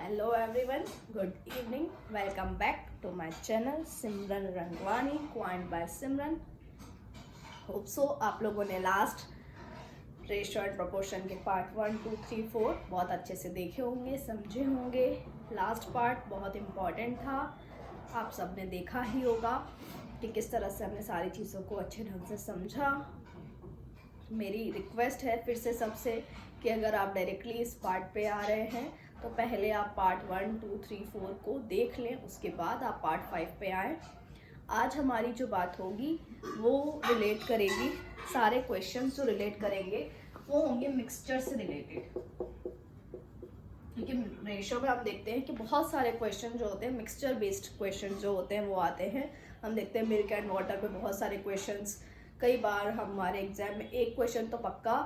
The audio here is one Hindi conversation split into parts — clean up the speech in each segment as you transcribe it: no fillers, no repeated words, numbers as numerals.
Hello everyone, good evening. Welcome back to my channel Simran Rangwani quant by Simran. Hope so आप लोगों ने लास्ट रेशियो एंड प्रोपोर्शन के पार्ट 1, 2, 3, 4 बहुत अच्छे से देखे होंगे, समझे होंगे. लास्ट पार्ट बहुत इम्पॉर्टेंट था. आप सब ने देखा ही होगा कि किस तरह से हमने सारी चीज़ों को अच्छे ढंग से समझा. मेरी रिक्वेस्ट है फिर से सबसे कि अगर आप डायरेक्टली इस पार्ट पे आ रहे हैं तो पहले आप पार्ट 1, 2, 3, 4 को देख लें, उसके बाद आप पार्ट 5 पे आएँ. आज हमारी जो बात होगी वो रिलेट करेगी, सारे क्वेश्चंस जो रिलेट करेंगे वो होंगे मिक्सचर से रिलेटेड. क्योंकि रेशियो में हम देखते हैं कि बहुत सारे क्वेश्चन जो होते हैं मिक्सचर बेस्ड क्वेश्चन जो होते हैं वो आते हैं. हम देखते हैं मिल्क एंड वाटर पे बहुत सारे क्वेश्चंस. कई बार हमारे एग्जाम में एक क्वेश्चन तो पक्का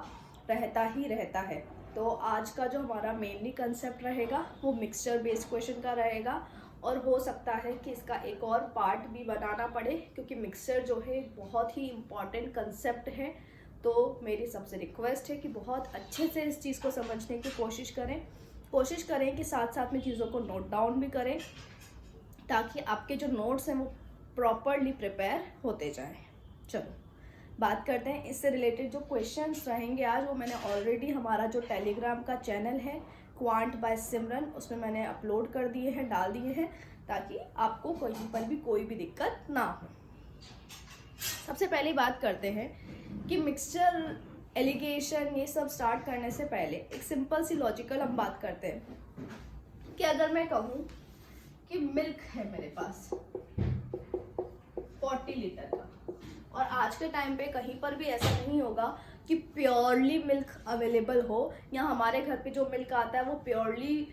रहता ही रहता है. तो आज का जो हमारा मेनली कंसेप्ट रहेगा वो मिक्सचर बेस्ड क्वेश्चन का रहेगा. और हो सकता है कि इसका एक और पार्ट भी बनाना पड़े क्योंकि मिक्सचर जो है बहुत ही इम्पॉर्टेंट कंसेप्ट है. तो मेरी सबसे रिक्वेस्ट है कि बहुत अच्छे से इस चीज़ को समझने की कोशिश करें कि साथ साथ में चीज़ों को नोट डाउन भी करें ताकि आपके जो नोट्स हैं वो प्रॉपरली प्रिपेयर होते जाएं. चलो बात करते हैं इससे रिलेटेड जो क्वेश्चंस रहेंगे आज. वो मैंने ऑलरेडी हमारा जो टेलीग्राम का चैनल है क्वांट बाय सिमरन उसमें मैंने अपलोड कर दिए हैं, डाल दिए हैं, ताकि आपको कहीं पर भी कोई भी दिक्कत ना हो. सबसे पहले बात करते हैं कि मिक्सचर एलिगेशन ये सब स्टार्ट करने से पहले एक सिंपल सी लॉजिकल हम बात करते हैं कि अगर मैं कहूँ कि मिल्क है मेरे पास 40 लीटर का, और आज के टाइम पे कहीं पर भी ऐसा नहीं होगा कि प्योरली मिल्क अवेलेबल हो, या हमारे घर पे जो मिल्क आता है वो प्योरली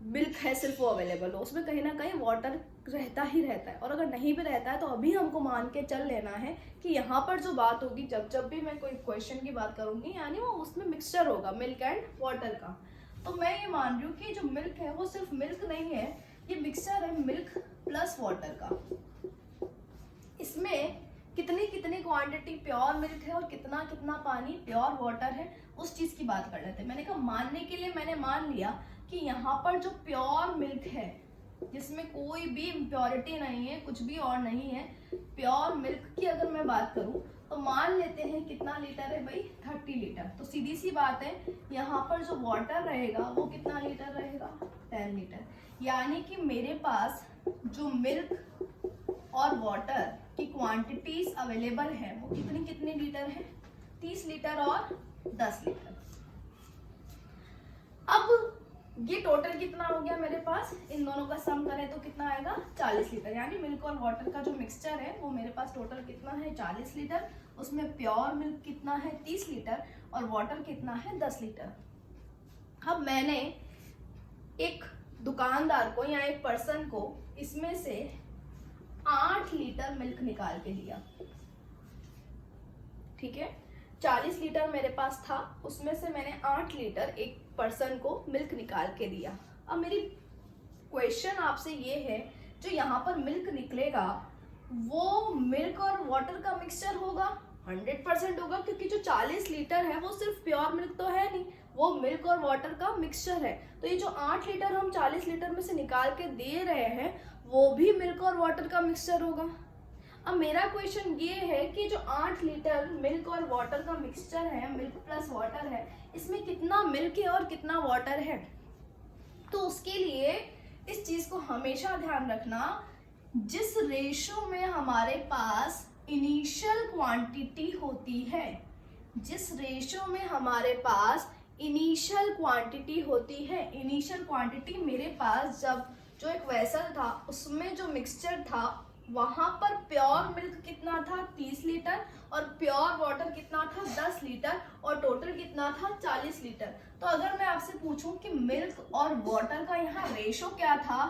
मिल्क है सिर्फ वो अवेलेबल हो. उसमें कहीं ना कहीं वाटर रहता ही रहता है. और अगर नहीं भी रहता है तो अभी हमको मान के चल लेना है कि यहाँ पर जो बात होगी जब भी मैं कोई क्वेश्चन की बात करूँगी यानी वो उसमें मिक्सचर होगा मिल्क एंड वाटर का. तो मैं ये मान रही हूँ कि जो मिल्क है वो सिर्फ मिल्क नहीं है, ये मिक्सचर है मिल्क प्लस वाटर का. इसमें कितनी कितनी क्वांटिटी प्योर मिल्क है और कितना कितना पानी प्योर वाटर है उस चीज़ की बात कर लेते हैं. मैंने कहा मानने के लिए मैंने मान लिया कि यहाँ पर जो प्योर मिल्क है जिसमें कोई भी इम्प्योरिटी नहीं है, कुछ भी और नहीं है, प्योर मिल्क की अगर मैं बात करूँ तो मान लेते हैं कितना लीटर है भाई 30 लीटर. तो सीधी सी बात है यहाँ पर जो वाटर रहेगा वो कितना लीटर रहेगा 10 लीटर. यानी कि मेरे पास जो मिल्क और वाटर की क्वांटिटीज अवेलेबल है वो कितनी कितनी लीटर है 30 लीटर और 10 लीटर. अब ये टोटल कितना हो गया मेरे पास, इन दोनों का सम करें तो कितना आएगा 40 लीटर. यानी मिल्क और वाटर का जो मिक्सचर है वो मेरे पास टोटल कितना है 40 लीटर. उसमें प्योर मिल्क कितना है 30 लीटर और वाटर कितना है 10 लीटर. अब मैंने एक दुकानदार को या एक पर्सन को इसमें से 8 लीटर मिल्क निकाल के दिया. ठीक है, 40 लीटर मेरे पास था, उसमें से मैंने 8 लीटर एक पर्सन को मिल्क निकाल के दिया. अब मेरी क्वेश्चन आपसे ये है जो यहाँ पर मिल्क निकलेगा वो मिल्क और वाटर का मिक्सचर होगा 100% होगा, क्योंकि जो 40 लीटर है वो सिर्फ प्योर मिल्क तो है नहीं, वो मिल्क और वाटर का मिक्सचर है. तो ये जो 8 लीटर हम 40 लीटर में से निकाल के दे रहे हैं वो भी मिल्क और वाटर का मिक्सचर होगा. अब मेरा क्वेश्चन ये है कि जो 8 लीटर मिल्क और वाटर का मिक्सचर है, मिल्क प्लस वाटर है, इसमें कितना मिल्क है और कितना वाटर है. तो उसके लिए इस चीज को हमेशा ध्यान रखना, जिस रेशो में हमारे पास इनिशियल क्वांटिटी होती है, जिस रेशो में हमारे पास इनिशियल क्वांटिटी होती है, इनिशियल क्वांटिटी मेरे पास जब जो एक वेसल था उसमें जो मिक्सचर था वहां पर प्योर मिल्क कितना था 30 लीटर और प्योर वाटर कितना था 10 लीटर और टोटल कितना था 40 लीटर. तो अगर मैं आपसे पूछूं कि मिल्क और वाटर का यहाँ रेशो क्या था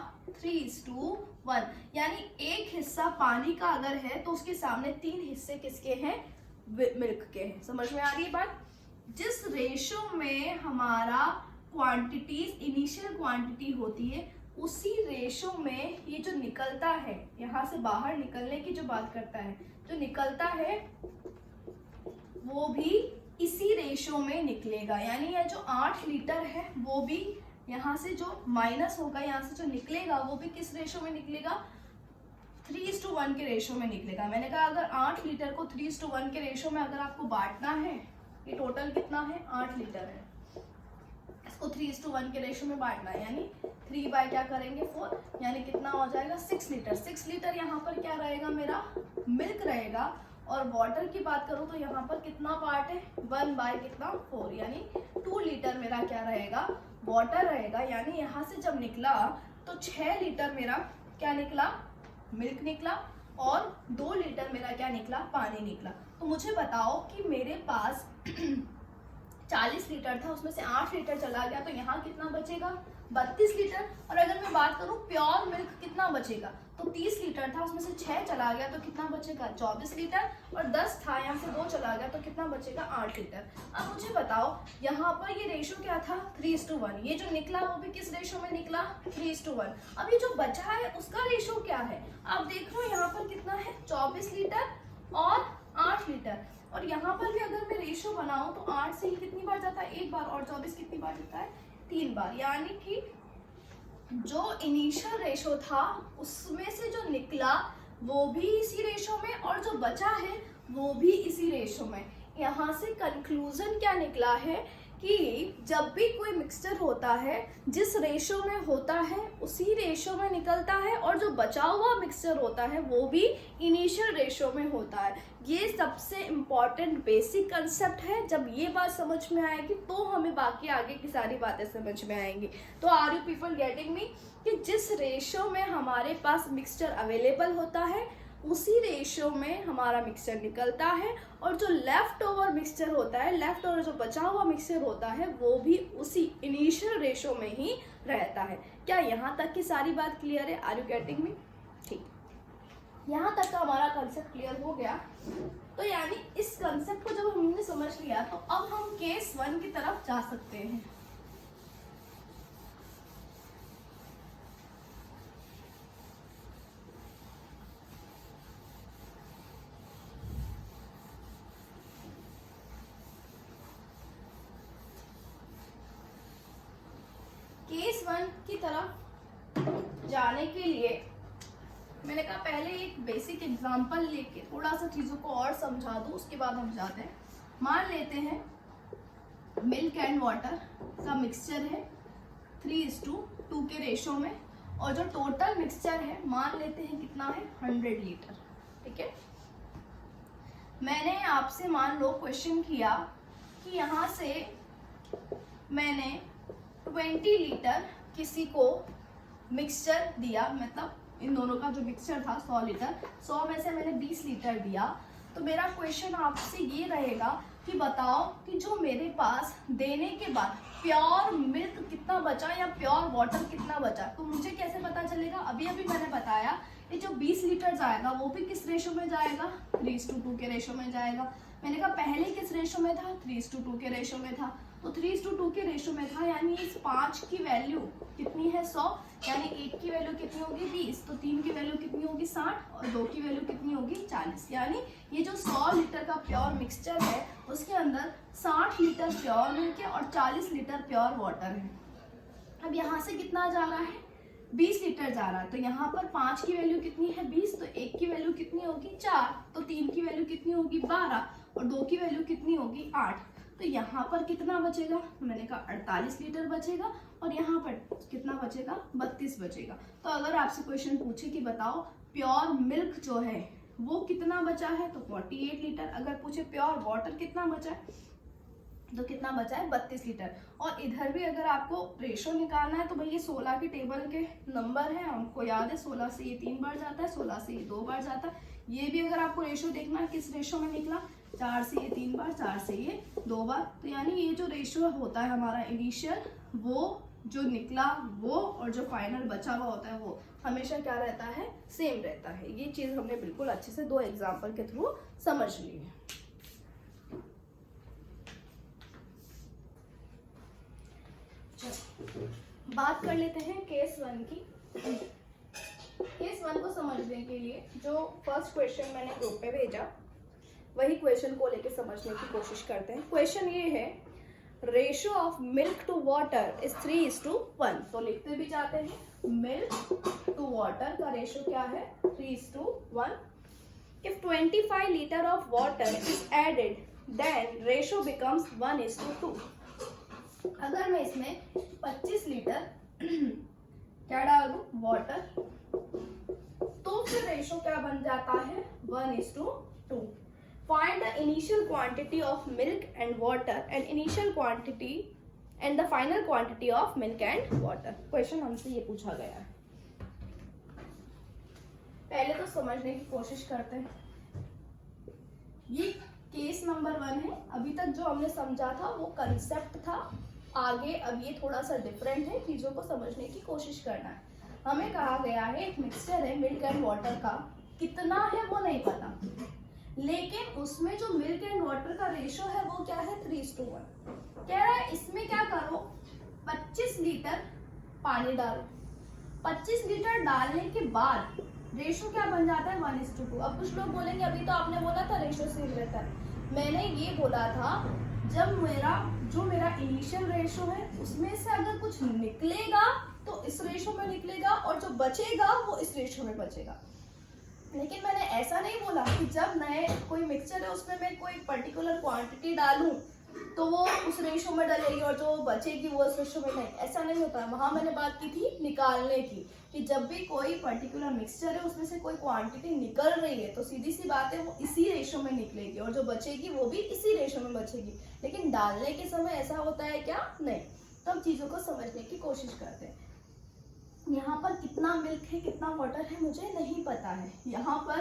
3:1, यानी एक हिस्सा पानी का अगर है तो उसके सामने 3 हिस्से किसके हैं मिल्क के हैं. समझ में आ रही बात. जिस रेशो में हमारा क्वांटिटीज इनिशियल क्वांटिटी होती है उसी रेशो में ये जो निकलता है, यहाँ से बाहर निकलने की जो बात करता है, जो निकलता है वो भी इसी रेशो में निकलेगा. यानी ये जो 8 लीटर है वो भी यहाँ से जो माइनस होगा, यहाँ से जो निकलेगा वो भी किस रेशो में निकलेगा, 3:1 के रेशो में निकलेगा। मैंने कहा अगर 8 लीटर को 3:1 के रेशो में अगर आपको बांटना है, ये टोटल कितना है, 8 लीटर है, इसको 3:1 के रेशो में बांटना है, यानी 3 बाय क्या करेंगे 4, यानी कितना हो जाएगा 6 लीटर। 6 लीटर यहाँ पर क्या रहेगा, मेरा मिल्क रहेगा। और वाटर की बात करूँ तो यहाँ पर कितना पार्ट है, 1 बाय कितना 4, यानी 2 लीटर मेरा क्या रहेगा, वाटर रहेगा। यानी यहाँ से जब निकला तो 6 लीटर मेरा क्या निकला, मिल्क निकला, और 2 लीटर मेरा क्या निकला, पानी निकला। तो मुझे बताओ कि मेरे पास 40 लीटर था, उसमें से 8 लीटर चला गया, तो यहाँ कितना बचेगा, 32 लीटर। और अगर मैं बात करूँ प्योर मिल्क कितना बचेगा, तो 30 लीटर था, उसमें से 6 चला गया तो कितना बचेगा, 24 लीटर। और 10 था, यहाँ से 2 चला गया तो कितना बचेगा, 8 लीटर। अब मुझे बताओ यहाँ पर ये रेशो क्या था, 3:1। ये जो निकला वो भी किस रेशो में निकला, 3:1। अब ये जो बचा है उसका रेशो क्या है, आप देख लो यहाँ पर कितना है, 24 लीटर और 8 लीटर। और यहाँ पर भी अगर मैं रेशो बनाऊं तो 8 से ही कितनी बार जाता है, 1 बार, और 24 कितनी बार जाता है, 3 बार। यानी कि जो इनिशियल रेशो था उसमें से जो निकला वो भी इसी रेशो में, और जो बचा है वो भी इसी रेशो में। यहाँ से कंक्लूजन क्या निकला है कि जब भी कोई मिक्सचर होता है जिस रेशो में होता है उसी रेशो में निकलता है, और जो बचा हुआ मिक्सचर होता है वो भी इनिशियल रेशो में होता है। ये सबसे इम्पॉर्टेंट बेसिक कंसेप्ट है। जब ये बात समझ में आएगी तो हमें बाकी आगे की सारी बातें समझ में आएंगी। तो are you people getting me, कि जिस रेशो में हमारे पास मिक्सचर अवेलेबल होता है उसी रेशो में हमारा मिक्सचर निकलता है, और जो लेफ्ट ओवर मिक्सचर होता है, लेफ्ट ओवर जो बचा हुआ मिक्सचर होता है वो भी उसी इनिशियल रेशो में ही रहता है। क्या यहाँ तक की सारी बात क्लियर है, आर यू गेटिंग मी? ठीक, यहाँ तक का हमारा कंसेप्ट क्लियर हो गया। तो यानी इस कंसेप्ट को जब हमने समझ लिया तो अब हम केस 1 की तरफ जा सकते हैं। केस 1 की तरफ जाने के लिए मैंने कहा पहले एक बेसिक एग्जांपल लेके थोड़ा सा चीज़ों को और समझा दूँ, उसके बाद हम जाते हैं। मान लेते हैं मिल्क एंड वाटर का मिक्सचर है 3:2 के रेशो में, और जो टोटल मिक्सचर है मान लेते हैं कितना है, 100 लीटर। ठीक है, मैंने आपसे मान लो क्वेश्चन किया कि यहाँ से मैंने 20 लीटर किसी को मिक्सचर दिया, मतलब इन दोनों का जो मिक्सचर था 100 लीटर, 100 में से मैंने 20 लीटर दिया। तो मेरा क्वेश्चन आपसे ये रहेगा कि बताओ कि जो मेरे पास देने के बाद प्योर मिल्क कितना बचा या प्योर वाटर कितना बचा। तो मुझे कैसे पता चलेगा, अभी अभी मैंने बताया ये जो 20 लीटर जाएगा वो भी किस रेशो में जाएगा, 3:2 के रेशो में जाएगा। मैंने कहा पहले किस रेशो में था, 3:2 के रेशो में था, तो 3:2 के रेशो में था, यानी इस 5 की वैल्यू कितनी है, 100, यानी 1 की वैल्यू कितनी होगी, 20, तो 3 की वैल्यू कितनी होगी, 60, और 2 की वैल्यू कितनी होगी, 40। यानी ये जो 100 लीटर का प्योर मिक्सचर है उसके अंदर 60 लीटर प्योर मिल्क है और 40 लीटर प्योर वाटर है। अब यहाँ से कितना जा रहा है, 20 लीटर जा रहा है, तो यहाँ पर 5 की वैल्यू कितनी है, 20, तो 1 की वैल्यू कितनी होगी, 4, तो 3 की वैल्यू कितनी होगी, 12, और 2 की वैल्यू कितनी होगी, 8। तो यहाँ पर कितना बचेगा, मैंने कहा 48 लीटर बचेगा, और यहाँ पर कितना बचेगा, 32 बचेगा। तो अगर आपसे क्वेश्चन पूछे कि बताओ प्योर मिल्क जो है वो कितना बचा है, तो 48 लीटर। अगर पूछे प्योर वाटर कितना बचा है तो कितना बचा है, 32 लीटर। और इधर भी अगर आपको रेशो निकालना है तो भाई ये 16 के टेबल के नंबर है, हमको याद है 16 से ये 3 बार जाता है, 16 से ये 2 बार जाता है। ये भी अगर आपको रेशो देखना है किस रेशो में निकला, 4 से ये 3 बार, 4 से ये 2 बार। तो यानी ये जो रेशो होता है हमारा इनिशियल, वो जो निकला वो, और जो फाइनल बचा हुआ होता है वो हमेशा क्या रहता है, सेम रहता है। ये चीज़ हमने बिल्कुल अच्छे से 2 एग्जाम्पल के थ्रू समझ ली है। बात कर लेते हैं केस 1 की। केस 1 को समझने के लिए जो फर्स्ट क्वेश्चन मैंने ग्रुप पे भेजा वही क्वेश्चन को लेके समझने की कोशिश करते हैं। क्वेश्चन ये है, ratio of milk to water is 3:1। तो लिखते भी जाते हैं मिल्क टू वाटर का रेशियो क्या है 3:1। If 25 litre of water is added then ratio becomes 1:2। अगर मैं इसमें 25 लीटर क्या डाल दूं वाटर, तो फिर रेशियो क्या बन जाता है 1:2। Find the initial quantity of milk and water and initial quantity and the final quantity of milk and water। Question हमसे ये पूछा गया है। पहले तो समझने की कोशिश करते हैं। ये केस नंबर 1 है। अभी तक जो हमने समझा था वो कंसेप्ट था, आगे अब ये थोड़ा सा डिफरेंट है, चीजों को समझने की कोशिश करना है। हमें कहा गया है एक मिक्सचर है मिल्क एंड वाटर का, कितना है वो नहीं पता, लेकिन उसमें जो मिल्क एंड वाटर का रेशियो है वो क्या है 3:1। कह रहा है इसमें क्या करो 25 लीटर पानी डालो। 25 लीटर डालने के बाद रेशियो क्या बन जाता है 1:2। अब कुछ लोग बोलेंगे अभी तो आपने बोला था रेशियो सेम रहता है। मैंने ये बोला था जब मेरा इनिशियल रेशियो है उसमें से अगर कुछ निकलेगा तो इस रेशियो में निकलेगा और जो बचेगा वो इस रेशियो में बचेगा। लेकिन मैंने ऐसा नहीं बोला कि जब नए कोई मिक्सचर है उसमें मैं कोई पर्टिकुलर क्वांटिटी डालूं तो वो उस रेशियो में डलेगी और जो बचेगी वो उस रेशियो में नहीं, ऐसा नहीं होता है। वहां मैंने बात की थी निकालने की, कि जब भी कोई पर्टिकुलर मिक्सचर है उसमें से कोई क्वांटिटी निकल रही है तो सीधी सी बात है वो इसी रेशियो में निकलेगी और जो बचेगी वो भी इसी रेशियो में बचेगी। लेकिन डालने के समय ऐसा होता है क्या? नहीं। तो हम चीजों को समझने की कोशिश करते हैं। यहाँ पर कितना मिल्क है कितना वाटर है मुझे नहीं पता है, यहाँ पर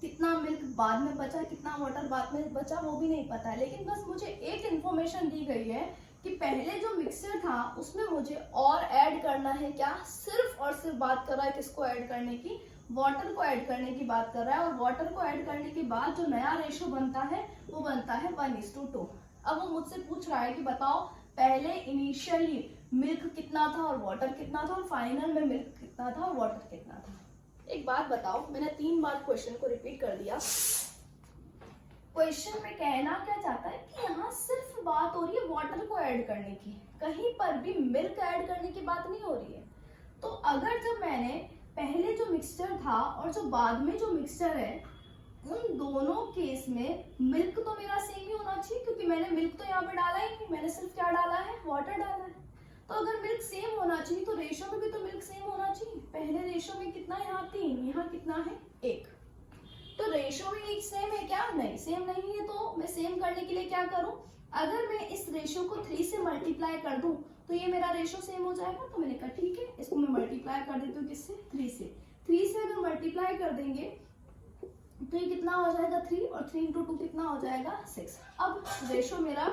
कितना मिल्क बाद में बचा कितना वाटर बाद में बचा वो भी नहीं पता है, लेकिन बस मुझे एक इन्फॉर्मेशन दी गई है कि पहले जो मिक्सचर था उसमें मुझे और ऐड करना है। क्या? सिर्फ और सिर्फ बात कर रहा है किसको ऐड करने की? वाटर को ऐड करने की बात कर रहा है। और वाटर को ऐड करने के बाद जो नया रेशियो बनता है वो बनता है 1:2। अब वो मुझसे पूछ रहा है कि बताओ पहले इनिशियली मिल्क कितना था और वाटर कितना था और फाइनल में मिल्क कितना था और वाटर कितना था। एक बात बताओ, मैंने 3 बार क्वेश्चन को रिपीट कर दिया। क्वेश्चन में कहना क्या चाहता है कि यहाँ सिर्फ बात हो रही है वाटर को ऐड करने की, कहीं पर भी मिल्क ऐड करने की बात नहीं हो रही है। तो अगर जब मैंने पहले जो मिक्सचर था और जो बाद में जो मिक्सचर है उन दोनों केस में मिल्क तो मेरा सेम ही होना चाहिए, क्योंकि मैंने मिल्क तो यहाँ पे डाला ही नहीं, मैंने सिर्फ क्या डाला है? वाटर डाला है। तो अगर मिल्क सेम होना चाहिए तो रेशियो में भी तो मिल्क सेम होना चाहिए। पहले रेशियो में कितना है? यहाँ 3, यहाँ कितना है? 1। तो रेशियो में एक सेम है क्या? नहीं, सेम नहीं है। तो मैं सेम करने के लिए क्या करूं? अगर मैं इस रेशियो को 3 से मल्टीप्लाई कर दूं तो ये मेरा रेशियो सेम हो जाएगा। तो मैंने कहा ठीक है, इसको मैं मल्टीप्लाई कर देती हूँ किससे? 3 से। 3 से अगर मल्टीप्लाई कर देंगे तो ये कितना हो जाएगा? 3, और 3 × 2 कितना हो जाएगा? 6। अब रेशियो मेरा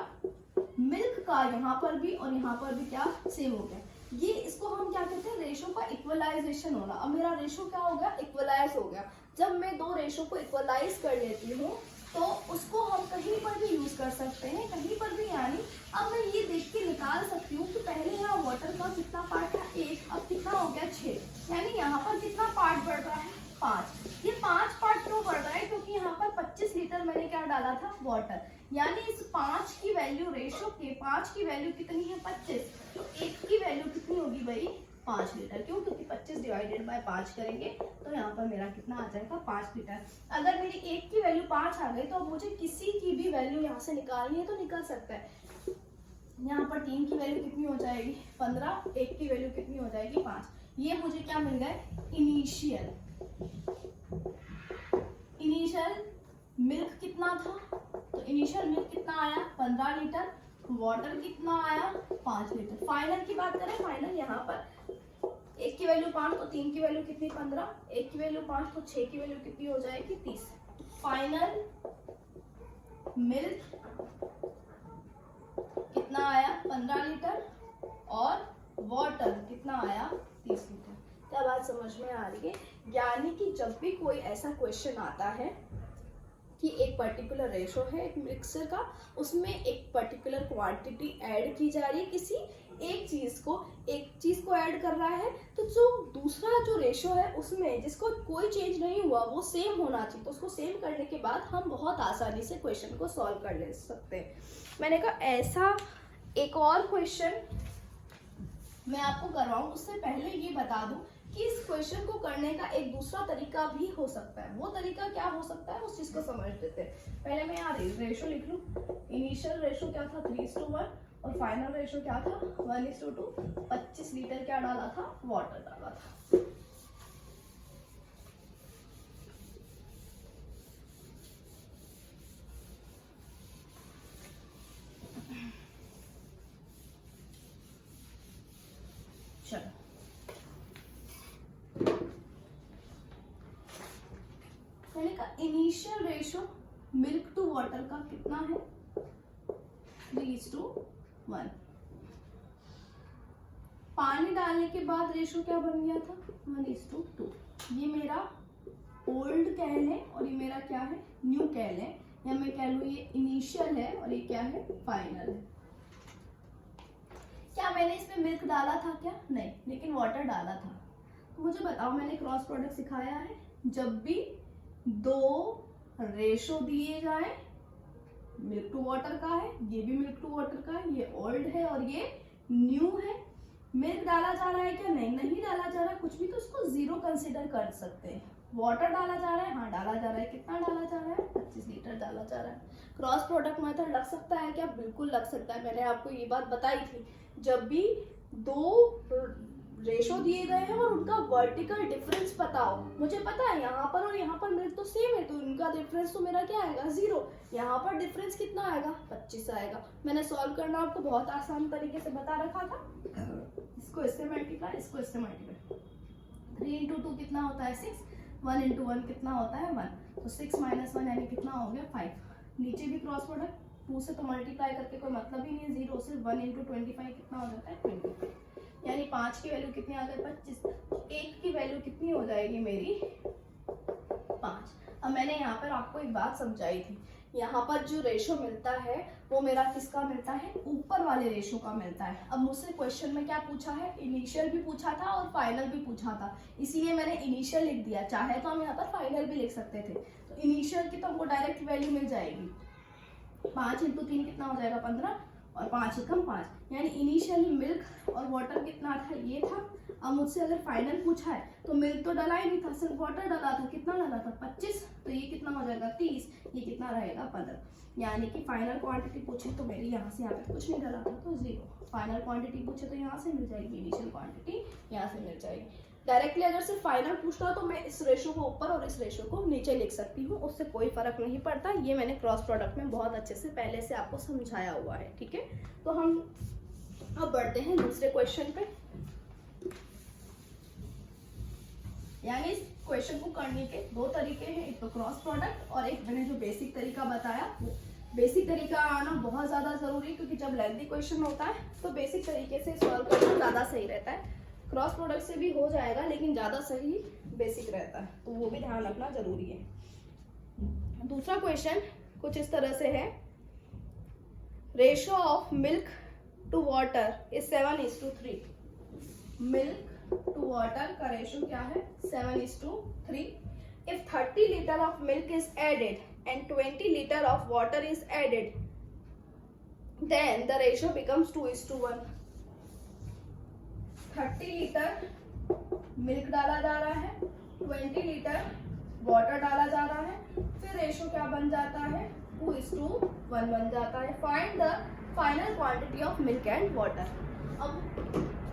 मिल्क का यहाँ पर भी और यहाँ पर भी क्या सेम हो गया। ये इसको हम क्या कहते हैं? रेशियो का इक्वलाइजेशन होना। अब मेरा रेशियो क्या हो गया? इक्वलाइज हो गया। जब मैं दो रेशियो को इक्वलाइज कर लेती हूँ तो उसको हम कहीं पर भी यूज कर सकते हैं, कहीं पर भी। यानी अब मैं ये देख के निकाल सकती हूँ कि पहले यहाँ वाटर का कितना पार्ट था? 1, अब कितना हो गया? 6। यानी यहाँ पर कितना पार्ट बढ़ रहा है? 5। ये 5 पार्ट क्यों बढ़ रहा है? क्योंकि यहाँ पर 25 लीटर मैंने क्या डाला था? वाटर। यानी इस 5 की वैल्यू, रेशियो के 5 की वैल्यू कितनी है? 25। तो 1 की वैल्यू कितनी होगी भाई? 5 लीटर। क्यों? क्योंकि 25 डिवाइडेड बाय 5 करेंगे तो यहाँ पर मेरा कितना आ जाएगा? 5 लीटर। अगर मेरी 1 की वैल्यू 5 आ गई तो अब मुझे किसी की भी वैल्यू यहाँ से निकालनी है तो निकल सकता है। यहाँ पर 3 की वैल्यू कितनी हो जाएगी? 15। 1 की वैल्यू कितनी हो जाएगी? 5। ये मुझे क्या मिल गया? इनिशियल मिल्क कितना था? तो इनिशियल मिल्क कितना आया? 15 लीटर। वाटर कितना आया? 5 लीटर। फाइनल की बात करें, फाइनल यहाँ पर 1 की वैल्यू 5 तो 3 की वैल्यू कितनी? 15। 1 की वैल्यू 5 तो 6 की वैल्यू कितनी हो जाएगी? 30। फाइनल मिल्क कितना आया? 15 लीटर। और वाटर कितना आया? 30 लीटर। क्या बात समझ में आ रही है? यानी कि जब भी कोई ऐसा क्वेश्चन आता है कि एक पर्टिकुलर रेशो है एक मिक्सचर का, उसमें एक पर्टिकुलर क्वांटिटी ऐड की जा रही है, किसी एक चीज को ऐड कर रहा है, तो जो दूसरा जो रेशो है उसमें जिसको कोई चेंज नहीं हुआ वो सेम होना चाहिए। तो उसको सेम करने के बाद हम बहुत आसानी से क्वेश्चन को सॉल्व कर ले सकते हैं। मैंने कहा ऐसा एक और क्वेश्चन मैं आपको करवाऊं, उससे पहले ये बता दूं कि इस क्वेश्चन को करने का एक दूसरा तरीका भी हो सकता है। वो तरीका क्या हो सकता है उस चीज को समझ लेते हैं। पहले मैं यहाँ रेशो लिख लूं। इनिशियल रेशो क्या था 3:1 और फाइनल रेशो क्या था 1:2। 25 लीटर क्या डाला था, वाटर डाला था। चलो मैंने कहा initial ratio milk to water का कितना है 3:1। पानी डालने के बाद रेशो क्या बन गया था 1:2। ये मेरा ओल्ड कैन है और ये मेरा क्या है न्यू कैन है, या मैं कह लूँ ये इनिशियल है और ये क्या है फाइनल है। क्या मैंने इसमें मिल्क डाला था क्या, नहीं, लेकिन वाटर डाला था। तो मुझे बताओ, मैंने क्रॉस प्रोडक्ट सिखाया है, जब भी दो रेशो दिए जाए, मिल्क टू वाटर का है, ये भी मिल्क टू वाटर का है, ये ओल्ड है और ये न्यू है, मिल्क डाला जा रहा है क्या, नहीं डाला जा रहा है कुछ भी, तो उसको जीरो कंसिडर कर सकते हैं। वाटर डाला जा रहा है, हाँ डाला जा रहा है, कितना डाला जा रहा है 25 लीटर डाला जा रहा है। क्रॉस प्रोडक्ट मेथड लग सकता है क्या, बिल्कुल लग सकता है। मैंने आपको ये बात बताई थी, जब भी दो रेशो दिए गए हैं और उनका वर्टिकल डिफरेंस पता हो, मुझे पता है यहाँ पर और यहाँ पर मिल्क तो सेम है, तो उनका डिफरेंस तो मेरा क्या आएगा 0। यहाँ पर डिफरेंस कितना आएगा 25 आएगा। मैंने सॉल्व करना आपको बहुत आसान तरीके से बता रखा था। इसको इससे मल्टीप्लाई, इसको इससे मल्टीप्लाई, 3 × 2 कितना होता है 6, 1 × 1 कितना होता है 1, तो 6 - 1 यानी कितना हो गया 5। नीचे भी क्रॉस प्रोडक्ट 2 से तो मल्टीप्लाई करके कोई मतलब ही नहीं है, 0 से 1 × 25 कितना हो जाता है 25, यानी 5 की वैल्यू कितनी आ गई 25, तो 1 की वैल्यू कितनी हो जाएगी मेरी 5। अब मैंने यहाँ पर आपको एक बात समझाई थी, यहाँ पर जो रेशो मिलता है वो मेरा किसका मिलता है, ऊपर वाले रेशो का मिलता है। अब मुझसे क्वेश्चन में क्या पूछा है, इनिशियल भी पूछा था और फाइनल भी पूछा था, इसीलिए मैंने इनिशियल लिख दिया। चाहे तो हम यहाँ पर फाइनल भी लिख सकते थे। तो इनिशियल की तो हमको डायरेक्ट वैल्यू मिल जाएगी, 5 × 3 कितना हो जाएगा 15 और 5 × 5, यानी इनिशियली मिल्क और वाटर कितना था ये था। अब मुझसे अगर फाइनल पूछा है तो मिल्क तो डला ही नहीं था, सिर्फ वाटर डला था, कितना डला था 25, तो ये कितना हो जाएगा 30, ये कितना रहेगा 15, यानी कि फाइनल क्वांटिटी पूछे तो मेरी यहाँ से यहाँ पे कुछ नहीं डला था तो 0। फाइनल क्वांटिटी पूछे तो यहाँ से मिल जाएगी, इनिशियल क्वांटिटी यहाँ से मिल जाएगी। डायरेक्टली अगर सिर्फ फाइनल पूछता तो मैं इस रेशो को ऊपर और इस रेशो को नीचे लिख सकती हूँ, उससे कोई फर्क नहीं पड़ता। ये मैंने क्रॉस प्रोडक्ट में बहुत अच्छे से पहले से आपको समझाया हुआ है, ठीक है। तो हम अब बढ़ते हैं दूसरे क्वेश्चन पे। यानी इस क्वेश्चन को करने के दो तरीके हैं, एक तो क्रॉस प्रोडक्ट और एक मैंने जो बेसिक तरीका बताया। बेसिक तरीका आना बहुत ज्यादा जरूरी है, क्योंकि जब लेंथी क्वेश्चन होता है तो बेसिक तरीके से सॉल्व करना ज्यादा सही रहता है। क्रॉस प्रोडक्ट से भी हो जाएगा, लेकिन ज्यादा सही बेसिक रहता है, तो वो भी ध्यान रखना जरूरी है। दूसरा क्वेश्चन कुछ इस तरह से है, ratio of milk to water is 7:3। Milk to water का रेशो क्या है 7:3। If 30 litre of milk is added and 20 litre of water is added, then the ratio becomes 2:1। 30 litre milk डाला जा रहा है, 20 लीटर वाटर डाला जा रहा है, फिर रेशो क्या बन जाता है 2:1 बन जाता है। Find the final quantity of milk and water. अब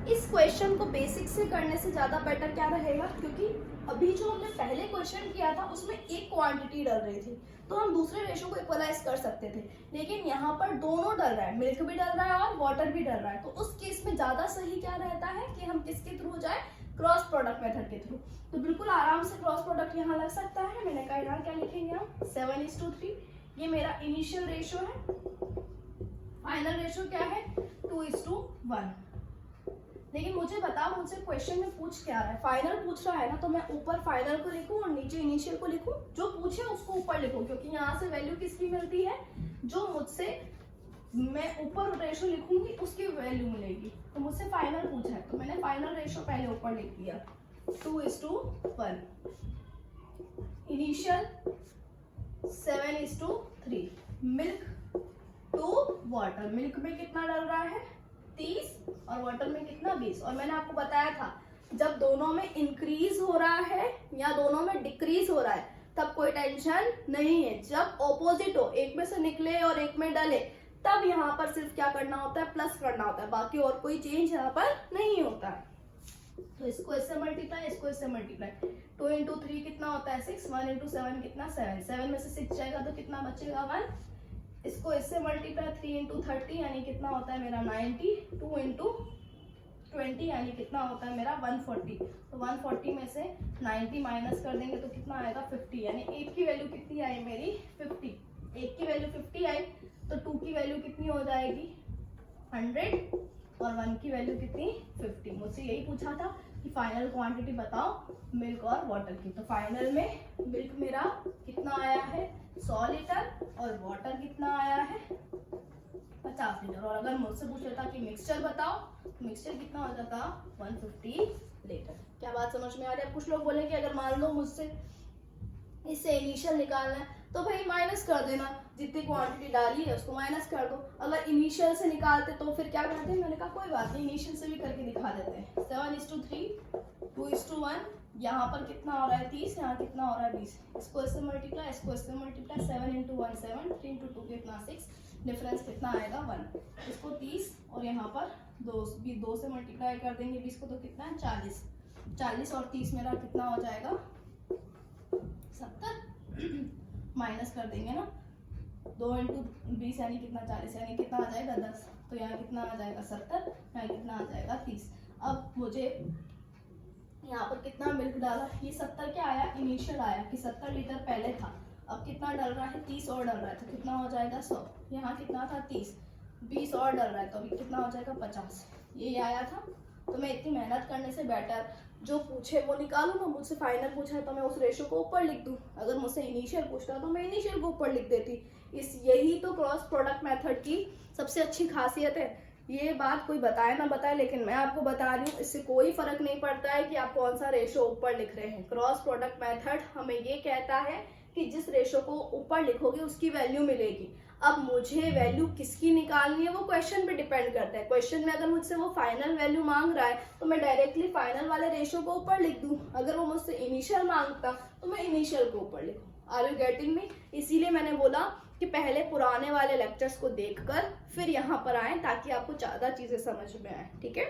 इस क्वेश्चन को बेसिक से करने से ज्यादा बेटर क्या रहेगा, क्योंकि अभी जो हमने पहले क्वेश्चन किया था उसमें एक क्वांटिटी डल रही थी, तो हम दूसरे रेशो को इक्वलाइज कर सकते थे, लेकिन यहाँ पर दोनों डल रहा है, मिल्क भी डल रहा है और वाटर भी डल रहा है। तो उस केस में ज्यादा सही क्या रहता है कि हम किसके थ्रू जाए, क्रॉस प्रोडक्ट मेथड के थ्रू। तो बिल्कुल आराम से क्रॉस प्रोडक्ट यहाँ लग सकता है। मैंने कहा यहाँ क्या लिखेंगे हम 7:3, ये मेरा इनिशियल रेशो है, फाइनल रेशो क्या है 2:1। लेकिन मुझे बताओ, मुझसे क्वेश्चन में पूछ क्या रहा है, फाइनल पूछ रहा है ना, तो मैं ऊपर फाइनल को लिखूं और नीचे इनिशियल को लिखूं, जो पूछे उसको ऊपर लिखूं, क्योंकि यहाँ से वैल्यू किसकी मिलती है, जो मुझसे मैं ऊपर रेशो लिखूंगी उसकी वैल्यू मिलेगी। तो मुझसे फाइनल पूछा है तो मैंने फाइनल रेशो पहले ऊपर लिख दिया 2:1, initial 7:3, milk to water. Milk में कितना डल रहा है 30 और वाटर में कितना 20। और मैंने आपको बताया था जब दोनों में इंक्रीज हो रहा है या दोनों में डिक्रीज हो रहा है तब कोई टेंशन नहीं है। जब ऑपोजिट हो, एक में से निकले और एक में डले, तब यहाँ पर सिर्फ क्या करना होता है, प्लस करना होता है, बाकी और कोई चेंज यहाँ पर नहीं होता है। तो इसको इससे मल्टीप्लाई, इसको इससे मल्टीप्लाई। 2 इंटू 3 कितना होता है 6, 1 इंटू 7 कितना 7, 7 में से 6 जाएगा तो कितना बचेगा 1। इसको इससे मल्टीप्लाई 3 इंटू 30 यानी कितना होता है मेरा 90, 2 इंटू 20 यानी कितना होता है मेरा 140। तो 140 में से 90 माइनस कर देंगे तो कितना आएगा 50, यानी एक की वैल्यू कितनी आई मेरी 50। एक की वैल्यू 50 आई तो 2 की वैल्यू कितनी हो जाएगी 100 और 1 की वैल्यू कितनी 50। मुझसे यही पूछा था कि फाइनल क्वांटिटी बताओ मिल्क और वाटर की। तो फाइनल में मिल्क मेरा कितना आया है 100 लीटर और वाटर कितना आया है 50 लीटर। और अगर मुझसे पूछ लेता कि मिक्सचर बताओ, मिक्सचर कितना हो जाता 150 लीटर। क्या बात समझ में आ रही है? कुछ लोग बोले कि अगर मान लो मुझसे इससे इनिशियल निकालना है तो भाई माइनस कर देना, जितनी क्वांटिटी डाली है उसको माइनस कर दो। अगर इनिशियल से निकालते तो फिर क्या करते हैं, मैंने कहा कोई बात नहीं, इनिशियल से भी करके दिखा देते हैं। 7:3, 2:1, यहाँ पर कितना हो रहा है 30, यहाँ कितना हो रहा है 20। इसको इससे मल्टीप्लाई, इसको इससे मल्टीप्लाई, 7 इंटू 1 7, 3 इंटू 2 कितना 6, डिफरेंस कितना आएगा 1। इसको 30 और यहाँ पर 2 से मल्टीप्लाई कर देंगे 20 को तो कितना है 40। 40 और 30 मेरा कितना हो जाएगा 70। माइनस कर देंगे ना, 2 इंटू 20 यानी कितना 40, यानी कितना आ जाएगा 10। तो यहाँ कितना आ जाएगा 70, यहाँ कितना आ जाएगा 30। अब मुझे यहाँ पर कितना मिल्क डाला, ये 70 क्या आया इनिशियल आया कि 70 लीटर पहले था। अब कितना डल रहा है 30 और डल रहा है तो कितना हो जाएगा 100। यहाँ कितना था 30, 20 और डल रहा है तो अभी कितना हो जाएगा 50। ये आया था। तो मैं इतनी मेहनत करने से बेटर जो पूछे वो निकालू ना। मुझसे फाइनल पूछा है तो मैं उस रेशो को ऊपर लिख दूँ, अगर मुझसे इनिशियल पूछता तो मैं इनिशियल को ऊपर लिख देती। यही तो क्रॉस प्रोडक्ट मेथड की सबसे अच्छी खासियत है। ये बात कोई बताए ना बताए लेकिन मैं आपको बता रही हूँ, इससे कोई फर्क नहीं पड़ता है कि आप कौन सा रेशो ऊपर लिख रहे हैं। क्रॉस प्रोडक्ट मेथड हमें ये कहता है कि जिस रेशो को ऊपर लिखोगे उसकी वैल्यू मिलेगी। अब मुझे वैल्यू किसकी निकालनी है वो क्वेश्चन पे डिपेंड करता है। क्वेश्चन में अगर मुझसे वो फाइनल वैल्यू मांग रहा है तो मैं डायरेक्टली फाइनल वाले रेशो को ऊपर लिख दूं। अगर वो मुझसे इनिशियल मांगता तो मैं इनिशियल को ऊपर लिखूं। Are you getting me? इसीलिए मैंने बोला कि पहले पुराने वाले लेक्चर्स को देखकर फिर यहाँ पर आए ताकि आपको ज्यादा चीजें समझ में आए। ठीक है,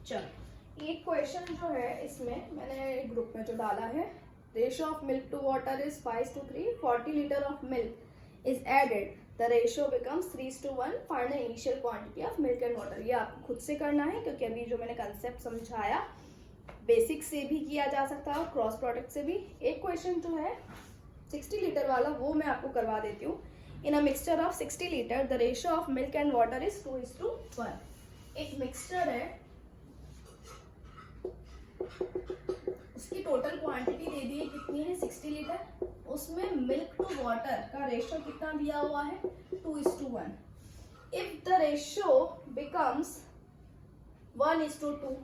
चलो एक क्वेश्चन जो है इसमें मैंने ग्रुप में जो डाला है, ratio of milk to water is 5:3, 40 litre of milk is added, the ratio becomes 3:1, find the initial quantity of milk and water. ये आपको खुद से करना है क्योंकि अभी जो मैंने कंसेप्ट समझाया बेसिक से भी किया जा सकता है और क्रॉस प्रोडक्ट से भी। एक क्वेश्चन जो है 60 लीटर वाला वो मैं आपको करवा देती हूँ। In a mixture of 60 litre the ratio of milk and water is 2:1। एक मिक्सचर है, उसकी टोटल क्वांटिटी दे दी है कितनी है 60 लीटर, उसमें मिल्क टू वाटर का रेशियो कितना दिया हुआ है 2:1। If the ratio becomes 1:2,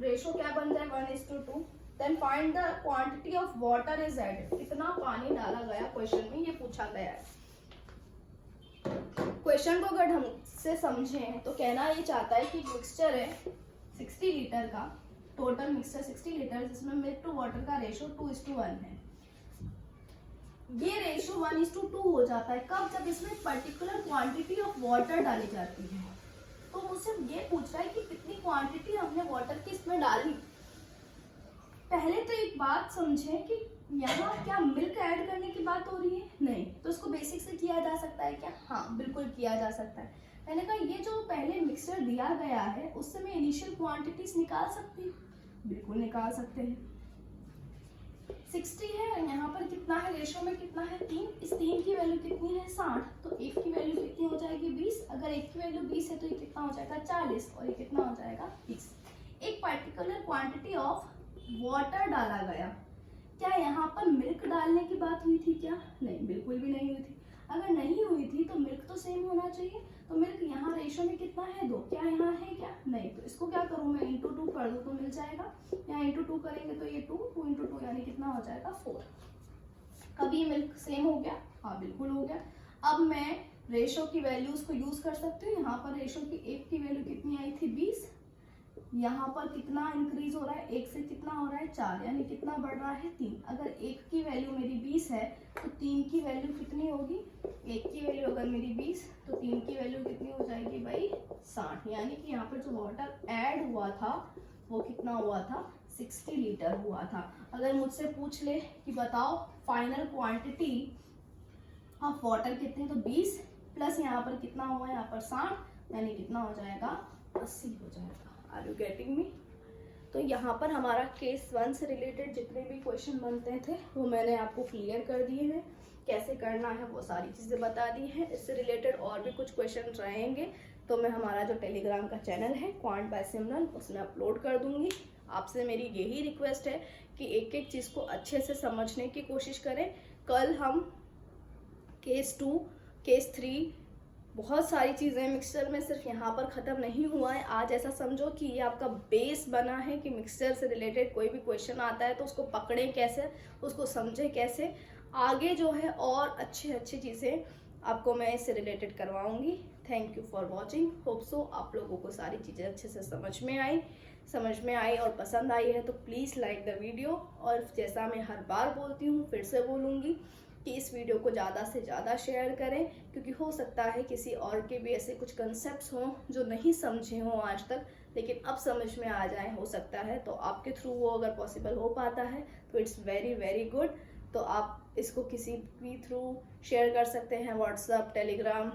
ratio क्या बन जाए 1:2, then find the quantity of water is added. कितना पानी डाला गया क्वेश्चन में ये पूछा गया है। क्वेश्चन को अगर हमसे समझें तो कहना ये चाहता है कि मिक्सचर है 60 लीटर का, टोटल मिक्सचर 60 लीटर जिसमें मिल्क टू वाटर का रेशियो 2:1 है। ये रेशियो 1:2 हो जाता है कब, जब इसमें पर्टिकुलर क्वांटिटी ऑफ वाटर डाली जाती है। तो मुझसे ये पूछ रहा है कि कितनी क्वांटिटी हमने वाटर की इसमें डाली। पहले तो एक बात समझें कि यहाँ क्या मिल्क ऐड करने की बात हो रही है, नहीं। तो इसको बेसिक से किया जा सकता है क्या? हाँ बिल्कुल किया जा सकता है। मैंने कहा ये जो पहले मिक्सचर दिया गया है उससे मैं इनिशियल क्वांटिटीज निकाल सकती हूँ, बिल्कुल निकाल सकते हैं। 60 है, यहाँ पर कितना है रेशो में कितना है 3, इस 3 की वैल्यू कितनी है 60, तो 1 की वैल्यू कितनी हो जाएगी 20। अगर 1 की वैल्यू 20 है तो ये कितना हो जाएगा 40 और ये कितना हो जाएगा 20। एक पर्टिकुलर क्वांटिटी ऑफ वाटर डाला गया। क्या यहाँ पर मिल्क डालने की बात हुई थी क्या? नहीं, बिल्कुल भी नहीं हुई थी। अगर नहीं हुई थी तो मिल्क तो सेम होना चाहिए। तो मिल्क यहाँ रेशो में कितना है 2, क्या यहाँ है क्या नहीं, तो इसको क्या करूँ मैं इंटू 2 कर दूँ तो मिल जाएगा। यहाँ इंटू 2 करेंगे तो ये 2 इंटू 2 यानी कितना हो जाएगा 4। अब ये मिल्क सेम हो गया, हाँ बिल्कुल हो गया। अब मैं रेशो की वैल्यूज को यूज कर सकती हूँ। यहाँ पर रेशो की 1 की वैल्यू कितनी आई थी 20, यहाँ पर कितना इंक्रीज हो रहा है 1 से कितना हो रहा है 4, यानी कितना बढ़ रहा है 3। अगर 1 की वैल्यू मेरी 20 है तो 3 की वैल्यू कितनी होगी, 1 की वैल्यू अगर मेरी 20 तो 3 की वैल्यू कितनी हो जाएगी भाई 60। यानी कि यहाँ पर जो वाटर ऐड हुआ था वो कितना हुआ था 60 लीटर हुआ था। अगर मुझसे पूछ ले कि बताओ फाइनल क्वांटिटी ऑफ वाटर कितनी, तो 20 प्लस यहाँ पर कितना हुआ, यहाँ पर 60, यानी कितना हो जाएगा 80 हो जाएगा। Are you getting me? तो यहाँ पर हमारा केस 1 से रिलेटेड जितने भी क्वेश्चन बनते थे वो मैंने आपको क्लियर कर दिए हैं, कैसे करना है वो सारी चीज़ें बता दी हैं। इससे रिलेटेड और भी कुछ क्वेश्चन रहेंगे तो मैं हमारा जो टेलीग्राम का चैनल है क्वांट बाय सिमरन उसमें अपलोड कर दूंगी। आपसे मेरी यही रिक्वेस्ट है कि एक एक चीज़ को अच्छे से समझने की कोशिश करें। कल हम केस 2, केस 3 बहुत सारी चीज़ें मिक्सचर में सिर्फ यहाँ पर ख़त्म नहीं हुआ है। आज ऐसा समझो कि ये आपका बेस बना है कि मिक्सचर से रिलेटेड कोई भी क्वेश्चन आता है तो उसको पकड़ें कैसे, उसको समझें कैसे। आगे जो है और अच्छी चीज़ें आपको मैं इससे रिलेटेड करवाऊँगी। Thank you for watching. Hope so आप लोगों को सारी चीज़ें अच्छे से समझ में आई और पसंद आई है तो प्लीज़ लाइक द वीडियो। और जैसा मैं हर बार बोलती हूँ फिर से बोलूँगी कि इस वीडियो को ज़्यादा से ज़्यादा शेयर करें, क्योंकि हो सकता है किसी और के भी ऐसे कुछ कंसेप्ट्स हों जो नहीं समझे हों आज तक, लेकिन अब समझ में आ जाए, हो सकता है। तो आपके थ्रू वो अगर पॉसिबल हो पाता है तो इट्स वेरी गुड। तो आप इसको किसी भी थ्रू शेयर कर सकते हैं, व्हाट्सएप, टेलीग्राम,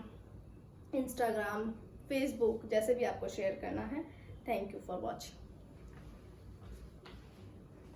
इंस्टाग्राम, फेसबुक, जैसे भी आपको शेयर करना है। Thank you for watching.